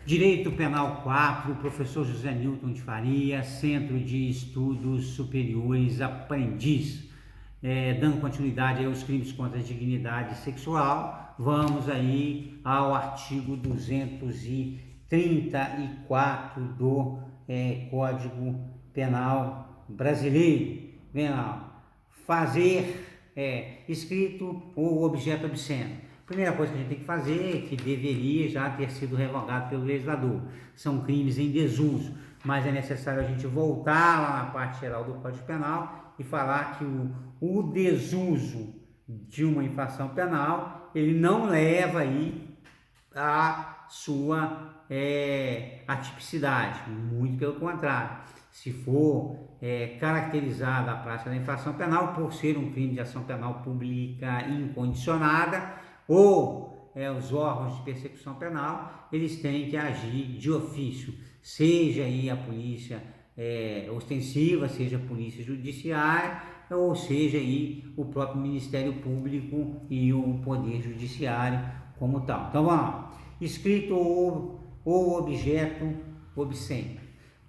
Direito Penal 4, professor José Newton de Faria, Centro de Estudos Superiores Aprendiz. Dando continuidade aos crimes contra a dignidade sexual, vamos aí ao artigo 234 do Código Penal Brasileiro. Vem lá, fazer escrito ou objeto obsceno. Primeira coisa que a gente tem que fazer, que deveria já ter sido revogado pelo legislador, são crimes em desuso, mas é necessário a gente voltar lá na parte geral do Código Penal e falar que o desuso de uma infração penal, ele não leva aí a sua atipicidade, muito pelo contrário. Se for caracterizada a prática da infração penal por ser um crime de ação penal pública incondicionada, ou os órgãos de persecução penal, eles têm que agir de ofício, seja aí a polícia ostensiva, seja a polícia judiciária, ou seja aí o próprio Ministério Público e o Poder Judiciário como tal. Então vamos lá, escrito ou objeto obsceno.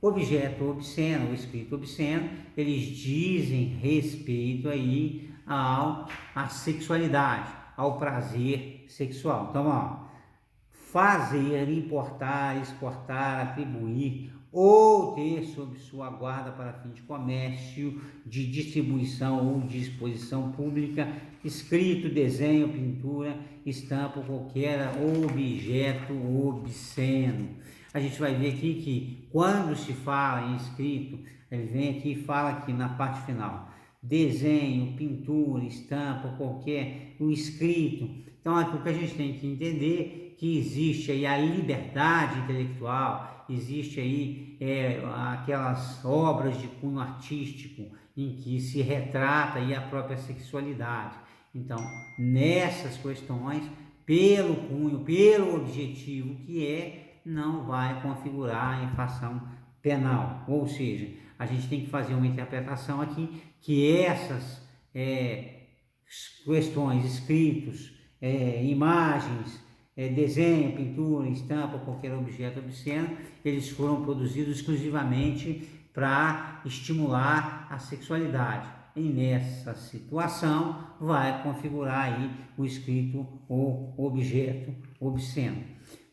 Objeto obsceno ou escrito obsceno, eles dizem respeito aí à sexualidade, ao prazer sexual. Então, fazer, importar, exportar, atribuir ou ter sob sua guarda para fim de comércio, de distribuição ou de exposição pública, escrito, desenho, pintura, estampa, qualquer objeto obsceno. A gente vai ver aqui que quando se fala em escrito, ele vem aqui e fala aqui na parte final, desenho, pintura, estampa, o escrito. Então aqui o que a gente tem que entender que existe aí a liberdade intelectual, existe aí aquelas obras de cunho artístico em que se retrata aí a própria sexualidade. Então, nessas questões, pelo cunho, pelo objetivo que não vai configurar a infração penal. Ou seja, a gente tem que fazer uma interpretação aqui que essas questões, escritos, imagens, desenho, pintura, estampa, qualquer objeto obsceno, eles foram produzidos exclusivamente para estimular a sexualidade. E nessa situação vai configurar aí o escrito ou objeto obsceno.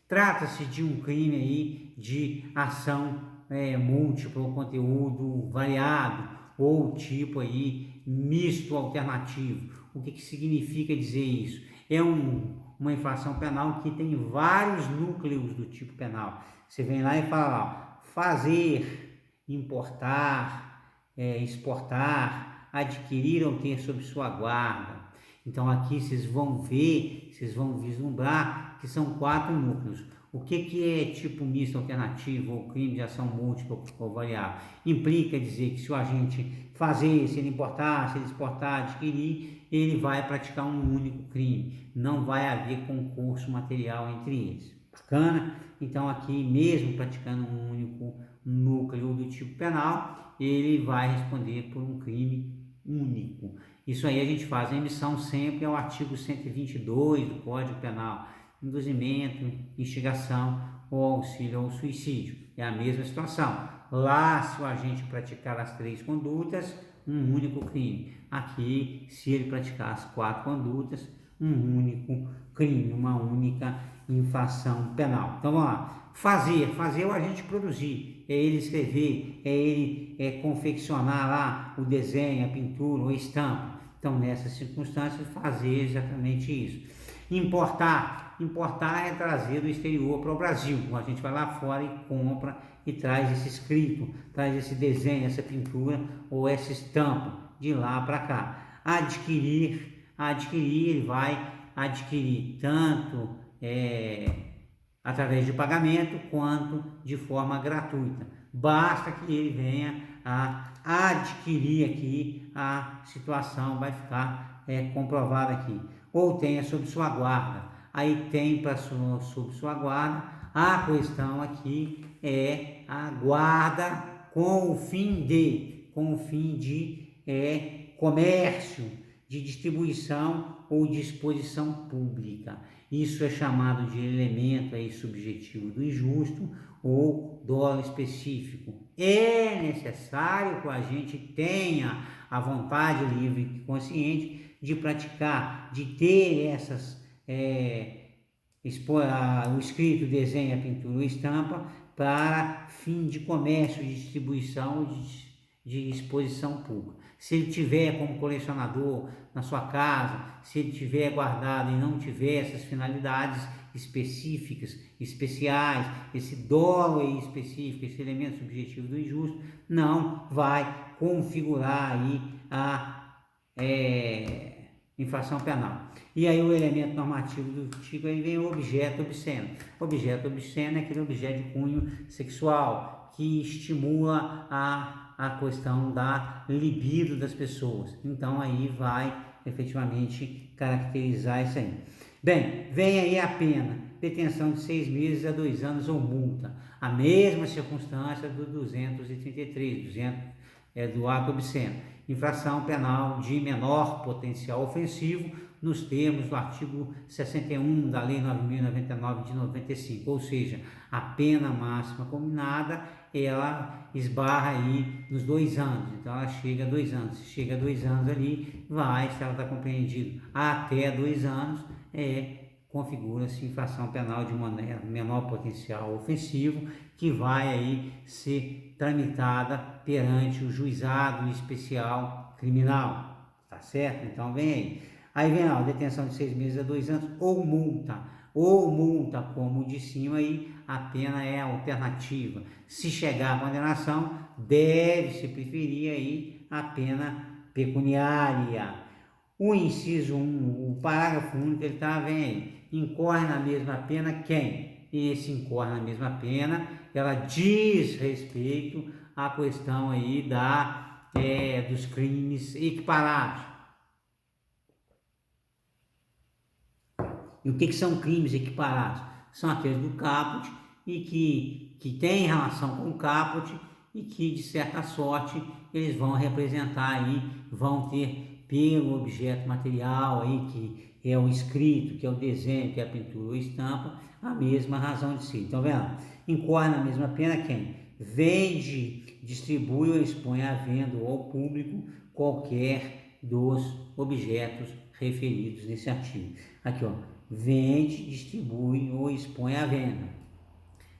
Trata-se de um crime aí de ação múltipla ou conteúdo variado ou tipo aí misto alternativo. O que significa dizer isso? É uma infração penal que tem vários núcleos do tipo penal. Você vem lá e fala, fazer, importar, exportar, adquirir ou ter sob sua guarda. Então aqui vocês vão ver, vocês vão vislumbrar que são 4 núcleos. O que é tipo misto alternativo ou crime de ação múltipla ou variável? Implica dizer que se o agente fazer, se ele importar, se ele exportar, adquirir, ele vai praticar um único crime. Não vai haver concurso material entre eles. Bacana? Então aqui, mesmo praticando um único núcleo do tipo penal, ele vai responder por um crime único. Isso aí a gente faz a emissão sempre ao artigo 122 do Código Penal. Induzimento, instigação ou auxílio ao suicídio. É a mesma situação. Lá, se o agente praticar as 3 condutas, um único crime. Aqui, se ele praticar as 4 condutas, um único crime, uma única infração penal. Então vamos lá. Fazer é o agente produzir, é ele escrever, é ele confeccionar lá o desenho, a pintura ou a estampa. Então, nessas circunstâncias, fazer exatamente isso. Importar é trazer do exterior para o Brasil. A gente vai lá fora e compra e traz esse escrito, traz esse desenho, essa pintura ou essa estampa de lá para cá. Adquirir, ele vai adquirir tanto através de pagamento quanto de forma gratuita. Basta que ele venha a adquirir aqui, a situação vai ficar comprovada aqui. Ou tenha sob sua guarda. Aí tem para sob sua guarda, a questão aqui é a guarda com o fim de comércio, de distribuição ou de exposição pública. Isso é chamado de elemento aí subjetivo do injusto ou dolo específico. É necessário que a gente tenha a vontade livre e consciente de praticar, de ter essas, o escrito, desenho, a pintura ou estampa para fim de comércio, de distribuição, de exposição pública. Se ele tiver como colecionador na sua casa, se ele tiver guardado e não tiver essas finalidades específicas, especiais, esse dolo aí específico, esse elemento subjetivo do injusto, não vai configurar aí a infração penal. E aí o elemento normativo do artigo, aí vem o objeto obsceno. Objeto obsceno é aquele objeto de cunho sexual que estimula a questão da libido das pessoas. Então aí vai efetivamente caracterizar isso aí. Bem, vem aí a pena, detenção de 6 meses a 2 anos ou multa. A mesma circunstância do 233, do ato obsceno. Infração penal de menor potencial ofensivo, nos termos do artigo 61 da Lei 9.099 de 95, ou seja, a pena máxima combinada, ela esbarra aí nos 2 anos, então ela chega a 2 anos, se chega a 2 anos ali, se ela está compreendida até 2 anos, configura-se infração penal de menor potencial ofensivo, que vai aí ser tramitada perante o juizado especial criminal, tá certo? Então vem aí. Aí vem a detenção de 6 meses a 2 anos ou multa como de cima, aí a pena é alternativa. Se chegar à condenação, deve-se preferir aí a pena pecuniária. O inciso 1, o parágrafo único, ele tá, vem aí, incorre na mesma pena quem? Esse incorre na mesma pena, ela diz respeito à questão aí dos crimes equiparados. E o que são crimes equiparados? São aqueles do caput e que têm relação com o caput e que, de certa sorte, eles vão representar aí, vão ter pelo objeto material aí, que é o escrito, que é o desenho, que é a pintura ou estampa, a mesma razão de ser. Então, vendo? Incorre na mesma pena quem? Vende, distribui ou expõe à venda ou ao público qualquer dos objetos referidos nesse artigo. Aqui, ó, vende, distribui ou expõe à venda.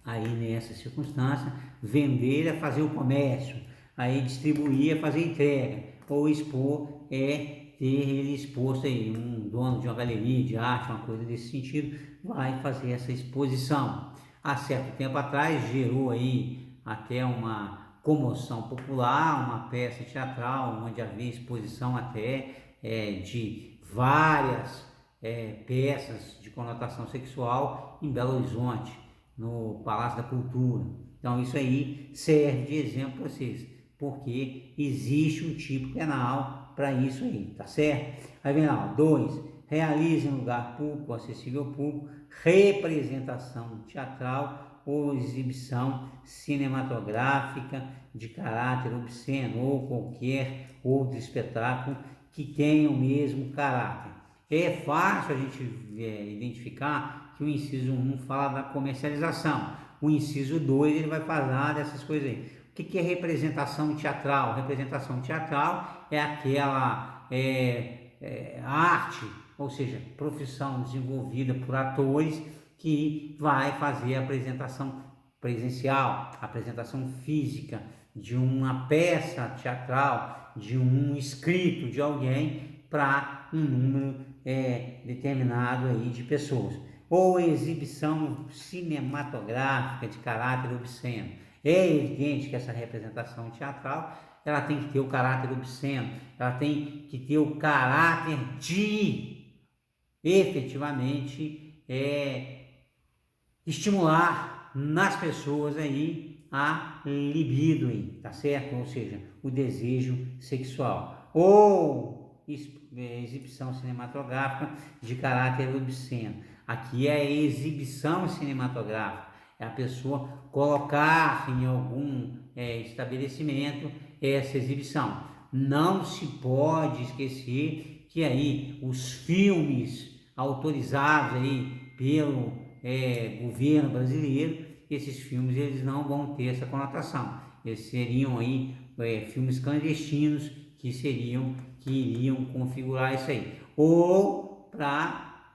Aí, nessa circunstância, vender é fazer o comércio, aí distribuir é fazer entrega, ou expor é ter ele exposto aí, um dono de uma galeria de arte, uma coisa desse sentido, vai fazer essa exposição. Há certo tempo atrás gerou aí até uma comoção popular, uma peça teatral, onde havia exposição até de várias peças de conotação sexual em Belo Horizonte, no Palácio da Cultura. Então isso aí serve de exemplo para vocês, porque existe um tipo penal para isso aí, tá certo? Aí vem lá, 2, realiza em lugar público, acessível ao público, representação teatral ou exibição cinematográfica de caráter obsceno ou qualquer outro espetáculo que tenha o mesmo caráter. É fácil a gente identificar que o inciso 1 fala da comercialização, o inciso 2 ele vai falar dessas coisas aí. O que é representação teatral? Representação teatral é aquela arte, ou seja, profissão desenvolvida por atores que vai fazer a apresentação presencial, a apresentação física de uma peça teatral, de um escrito de alguém para um número determinado aí de pessoas. Ou exibição cinematográfica de caráter obsceno. É evidente que essa representação teatral ela tem que ter o caráter obsceno, ela tem que ter o caráter de efetivamente estimular nas pessoas aí a libido aí, tá certo? Ou seja, o desejo sexual. Ou exibição cinematográfica de caráter obsceno. Aqui é a exibição cinematográfica, é a pessoa colocar em algum estabelecimento essa exibição. Não se pode esquecer que aí os filmes autorizados aí pelo governo brasileiro, esses filmes eles não vão ter essa conotação. Eles seriam aí filmes clandestinos que iriam configurar isso aí, ou para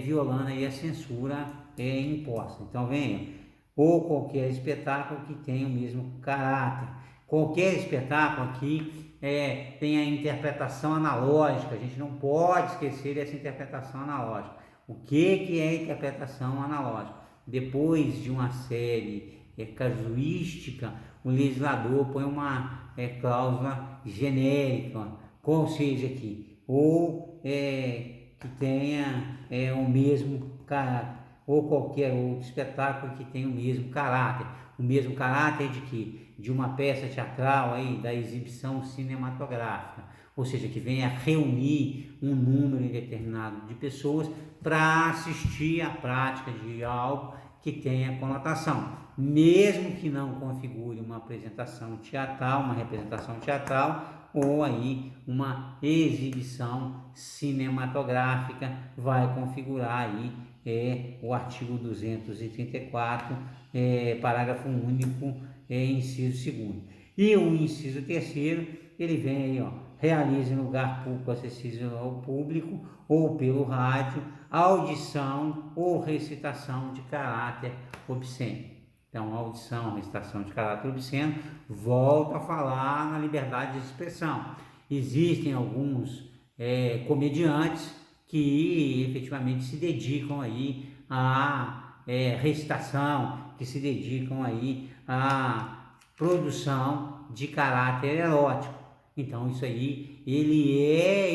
violando aí a censura imposta. Então vem, ou qualquer espetáculo que tenha o mesmo caráter. Qualquer espetáculo aqui tem a interpretação analógica. A gente não pode esquecer dessa interpretação analógica. O que é interpretação analógica? Depois de uma série casuística, o legislador põe uma cláusula genérica, qual seja aqui, ou que tenha o mesmo caráter, ou qualquer outro espetáculo que tenha o mesmo caráter. O mesmo caráter de quê? De uma peça teatral aí, da exibição cinematográfica, ou seja, que venha reunir um número indeterminado de pessoas para assistir à prática de algo que tenha conotação, mesmo que não configure uma apresentação teatral, uma representação teatral, ou aí uma exibição cinematográfica, vai configurar aí o artigo 234, parágrafo único, inciso 2º. E o inciso 3º, ele vem aí, realiza em lugar público acessível ao público ou pelo rádio, audição ou recitação de caráter obsceno. Então, audição, recitação de caráter obsceno, volto a falar na liberdade de expressão. Existem alguns comediantes que efetivamente se dedicam aí à recitação, que se dedicam aí à produção de caráter erótico. Então isso aí, ele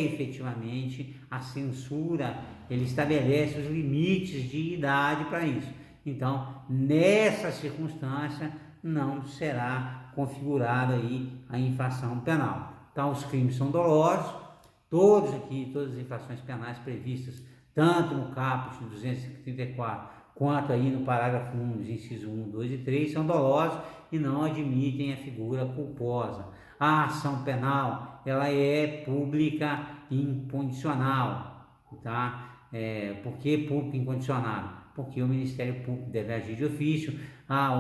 efetivamente a censura, ele estabelece os limites de idade para isso. Então, nessa circunstância, não será configurada aí a infração penal. Então, os crimes são dolosos, todas as infrações penais previstas, tanto no caput 234, quanto aí no parágrafo 1, inciso 1, 2 e 3, são dolosos e não admitem a figura culposa. A ação penal, ela é pública incondicional, tá? Por que pública incondicional? Porque o Ministério Público deve agir de ofício,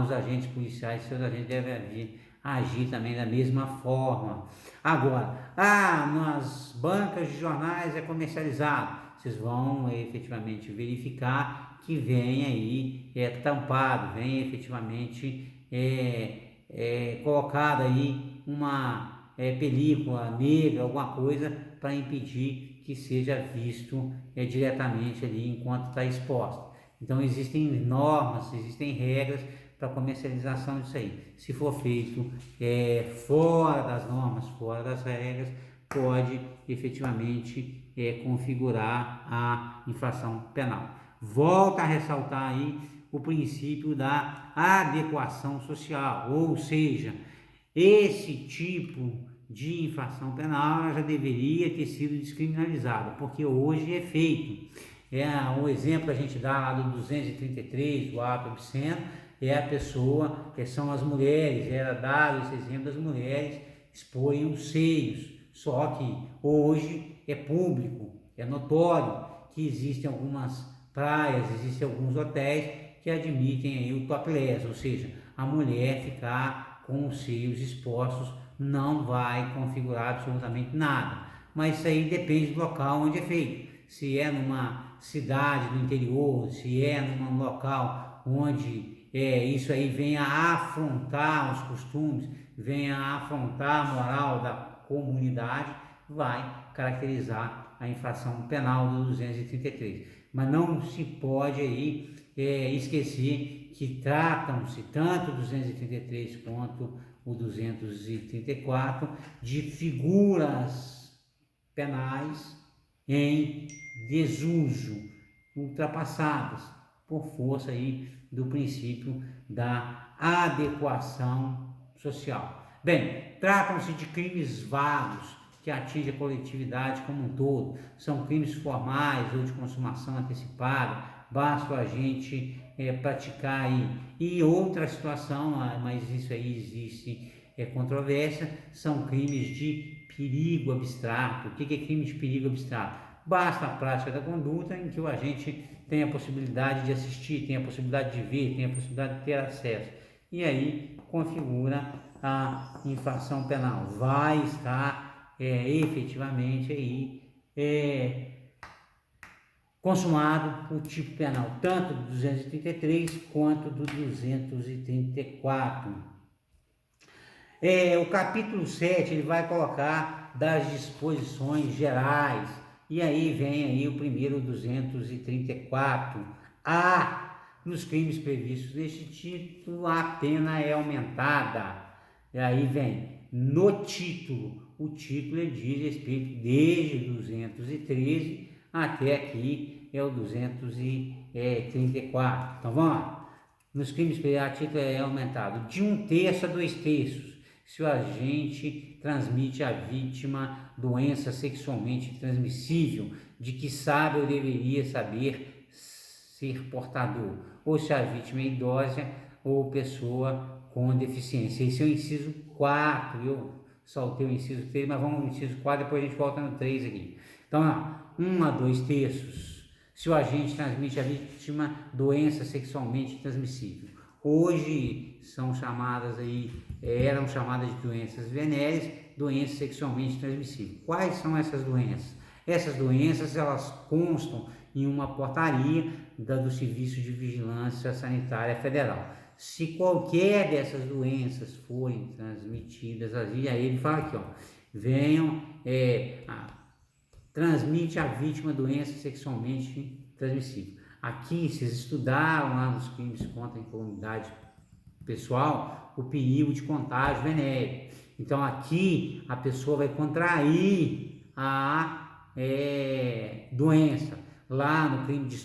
os agentes policiais, seus agentes devem agir também da mesma forma. Agora, nas bancas de jornais é comercializado, vocês vão efetivamente verificar que vem aí tampado, vem efetivamente colocada aí uma película negra, alguma coisa para impedir que seja visto diretamente ali enquanto está exposto. Então existem normas, existem regras para comercialização disso aí. Se for feito fora das normas, fora das regras, pode efetivamente configurar a infração penal. Volta a ressaltar aí o princípio da adequação social, ou seja, esse tipo de infração penal já deveria ter sido descriminalizada, porque hoje é feito. O exemplo que a gente dá lá do 233, do ato obsceno, a pessoa, que são as mulheres, era dado esse exemplo das mulheres expõem os seios, só que hoje é público, é notório que existem algumas praias, existem alguns hotéis que admitem aí o topless, ou seja, a mulher ficar com os seios expostos não vai configurar absolutamente nada, mas isso aí depende do local onde é feito. Se é numa cidade do interior, se é num local onde isso aí venha a afrontar os costumes, venha a afrontar a moral da comunidade, vai caracterizar a infração penal do 233. Mas não se pode aí esquecer que tratam-se tanto o 233 quanto o 234 de figuras penais em desuso, ultrapassadas por força aí do princípio da adequação social. Bem, tratam-se de crimes vagos que atingem a coletividade como um todo, são crimes formais ou de consumação antecipada, basta a gente praticar aí. E outra situação, mas isso aí existe controvérsia, são crimes de perigo abstrato. O que é crime de perigo abstrato? basta a prática da conduta em que o agente tem a possibilidade de assistir, tem a possibilidade de ver, tem a possibilidade de ter acesso. E aí configura a infração penal. Vai estar efetivamente aí consumado o tipo penal, tanto do 233 quanto do 234. O capítulo 7 ele vai colocar das disposições gerais, e aí vem aí o primeiro 234. Nos crimes previstos neste título, a pena é aumentada. E aí vem no título, o título ele diz respeito desde 213 até aqui é o 234. Então vamos lá. Nos crimes previstos, a título é aumentado de 1/3 a 2/3 se o agente transmite à vítima doença sexualmente transmissível de que sabe ou deveria saber ser portador, ou se a vítima é idosa ou pessoa com deficiência. Esse é o inciso 4, eu saltei o inciso 3, mas vamos no inciso 4, depois a gente volta no 3 aqui. Então, 1 a 2/3 se o agente transmite à vítima doença sexualmente transmissível. Hoje são chamadas aí, eram chamadas de doenças venéreas, doenças sexualmente transmissíveis. Quais são essas doenças? Essas doenças elas constam em uma portaria do Serviço de Vigilância Sanitária Federal. Se qualquer dessas doenças forem transmitidas, aí ele fala aqui, venham, transmite à vítima doença sexualmente transmissível. Aqui, vocês estudaram lá nos crimes contra a incolumidade pessoal o perigo de contágio venéreo. Então, aqui a pessoa vai contrair a doença. Lá no crime de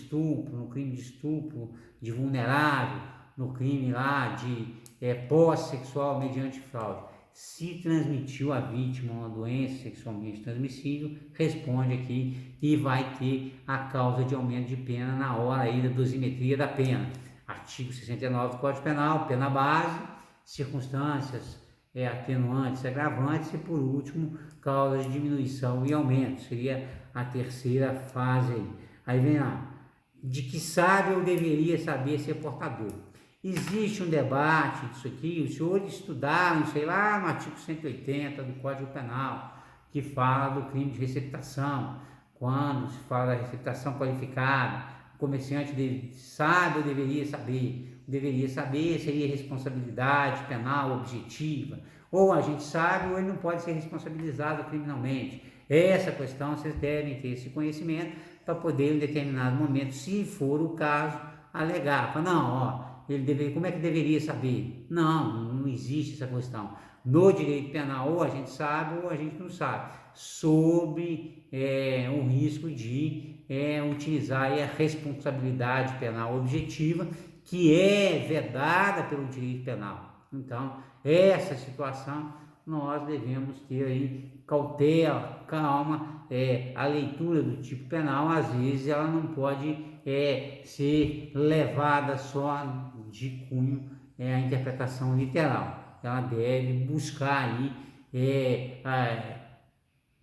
estupro de vulnerável, no crime lá de posse sexual mediante fraude. Se transmitiu à vítima uma doença sexualmente transmissível, responde aqui e vai ter a causa de aumento de pena na hora aí da dosimetria da pena. Artigo 69 do Código Penal, pena base, circunstâncias atenuantes, agravantes e, por último, causa de diminuição e aumento. Seria a terceira fase aí. Aí vem lá, de que sabe ou deveria saber ser portador. Existe um debate disso aqui, os senhores estudaram, sei lá, no artigo 180 do Código Penal, que fala do crime de receptação. Quando se fala da receptação qualificada, o comerciante sabe ou deveria saber. Deveria saber seria responsabilidade penal objetiva. Ou a gente sabe ou ele não pode ser responsabilizado criminalmente. Essa questão vocês devem ter esse conhecimento para poder, em determinado momento, se for o caso, alegar. Não, como é que deveria saber? Não existe essa questão. No direito penal, ou a gente sabe ou a gente não sabe, sobre o risco de utilizar a responsabilidade penal objetiva, que é vedada pelo direito penal. Então, essa situação nós devemos ter aí cautela, calma, a leitura do tipo penal, às vezes ela não pode ser levada só de cunho a interpretação literal. Ela deve buscar aí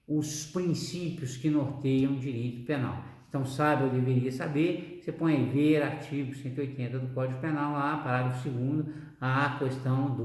os princípios que norteiam o direito penal. Então, sabe ou deveria saber, você põe aí ver artigo 180 do Código Penal, lá, parágrafo 2º, a questão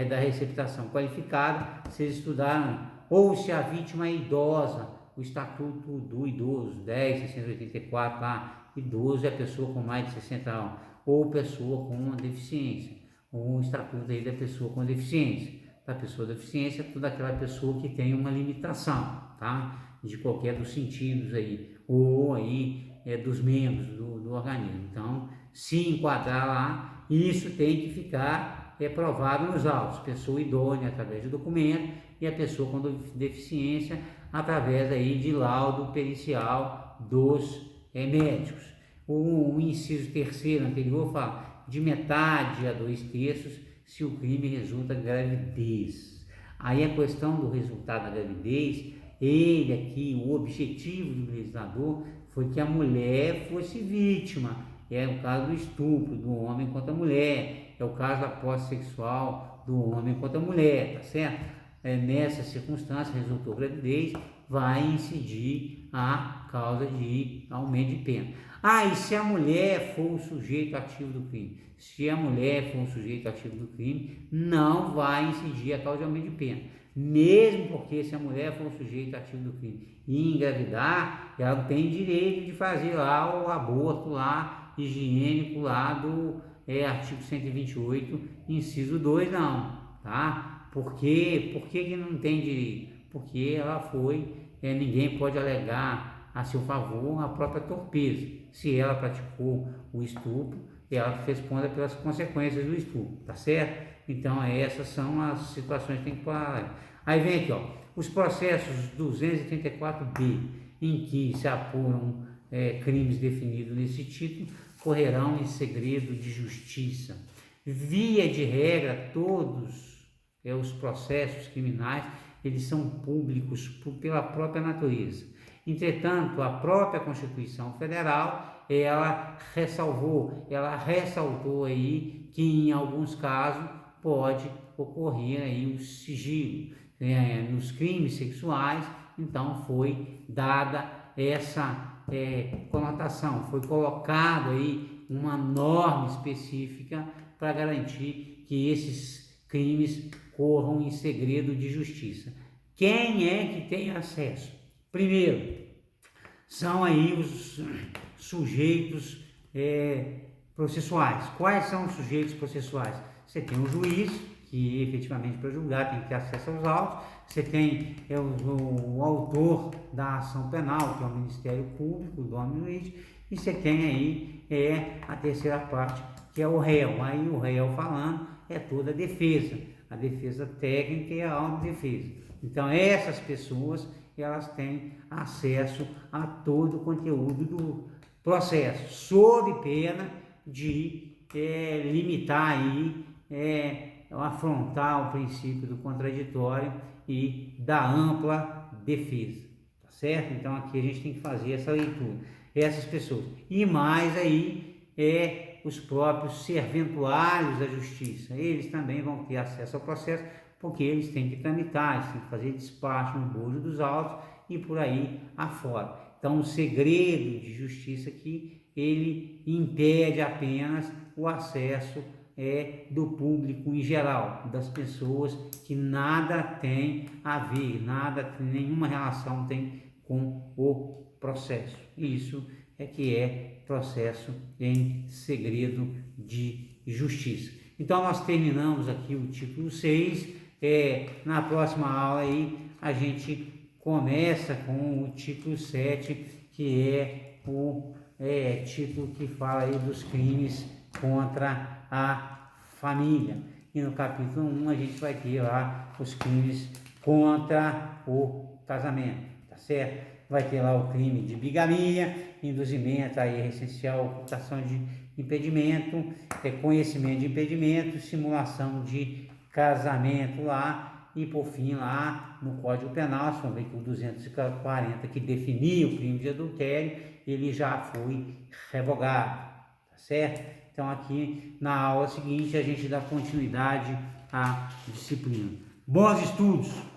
da receptação qualificada, vocês estudaram, ou se a vítima é idosa, o Estatuto do Idoso, 10.684, lá, idoso é a pessoa com mais de 60 anos, ou pessoa com deficiência, ou o Estatuto aí da pessoa com deficiência. Da pessoa com deficiência, toda aquela pessoa que tem uma limitação, tá? De qualquer dos sentidos aí, ou aí dos membros do organismo. Então, se enquadrar lá, isso tem que ficar provado nos autos. Pessoa idônea através de documento e a pessoa com deficiência através aí de laudo pericial dos médicos. O inciso 3º anterior fala de metade a 2/3 se o crime resulta de gravidez. Aí a questão do resultado da gravidez, ele aqui, o objetivo do legislador foi que a mulher fosse vítima. É o caso do estupro do homem contra a mulher, é o caso da posse sexual do homem contra a mulher, tá certo? Nessa circunstância resultou gravidez, vai incidir a causa de aumento de pena. E se a mulher for o sujeito ativo do crime? Se a mulher for o sujeito ativo do crime, não vai incidir a causa de aumento de pena. Mesmo porque se a mulher for o sujeito ativo do crime e engravidar, ela tem direito de fazer lá o aborto lá, higiênico lá do artigo 128, inciso 2, não, tá? Por que que não tem direito? Porque ela foi, ninguém pode alegar a seu favor a própria torpeza. Se ela praticou o estupro, ela responda pelas consequências do estupro, tá certo? Então essas são as situações que tem que parar. Aí vem aqui, ó, os processos 234B, em que se apuram crimes definidos nesse título, correrão em segredo de justiça. Via de regra, todos os processos criminais, eles são públicos pela própria natureza. Entretanto, a própria Constituição Federal, ela ressaltou aí que em alguns casos pode ocorrer aí o sigilo nos crimes sexuais. Então foi dada essa conotação, foi colocado aí uma norma específica para garantir que esses crimes corram em segredo de justiça. Quem é que tem acesso? Primeiro, são aí os sujeitos processuais. Quais são os sujeitos processuais? Você tem o juiz, que efetivamente para julgar tem que ter acesso aos autos. Você tem o autor da ação penal, que é o Ministério Público, o dono jurídico, e você tem aí a terceira parte, que é o réu. Aí o réu falando é toda a defesa técnica e a autodefesa. Então essas pessoas, elas têm acesso a todo o conteúdo do processo, sob pena de limitar aí, afrontar o princípio do contraditório e da ampla defesa, tá certo? Então aqui a gente tem que fazer essa leitura. Essas pessoas. E mais aí os próprios serventuários da justiça, eles também vão ter acesso ao processo, porque eles têm que tramitar, eles têm que fazer despacho no bojo dos autos e por aí afora. Então o segredo de justiça aqui, ele impede apenas o acesso do público em geral, das pessoas que nada tem a ver, nenhuma relação tem com o processo. Isso que é processo em segredo de justiça. Então nós terminamos aqui o título 6, na próxima aula aí a gente começa com o título 7, que é o título que fala aí dos crimes contra a família. E no capítulo 1 a gente vai ter lá os crimes contra o casamento, tá certo? Vai ter lá o crime de bigamia, induzimento aí essencial, ocultação de impedimento, conhecimento de impedimento, simulação de casamento lá, e por fim lá no Código Penal, vocês vão ver que o 240 que definia o crime de adultério, ele já foi revogado, tá certo? Então aqui na aula seguinte a gente dá continuidade à disciplina. Bons estudos!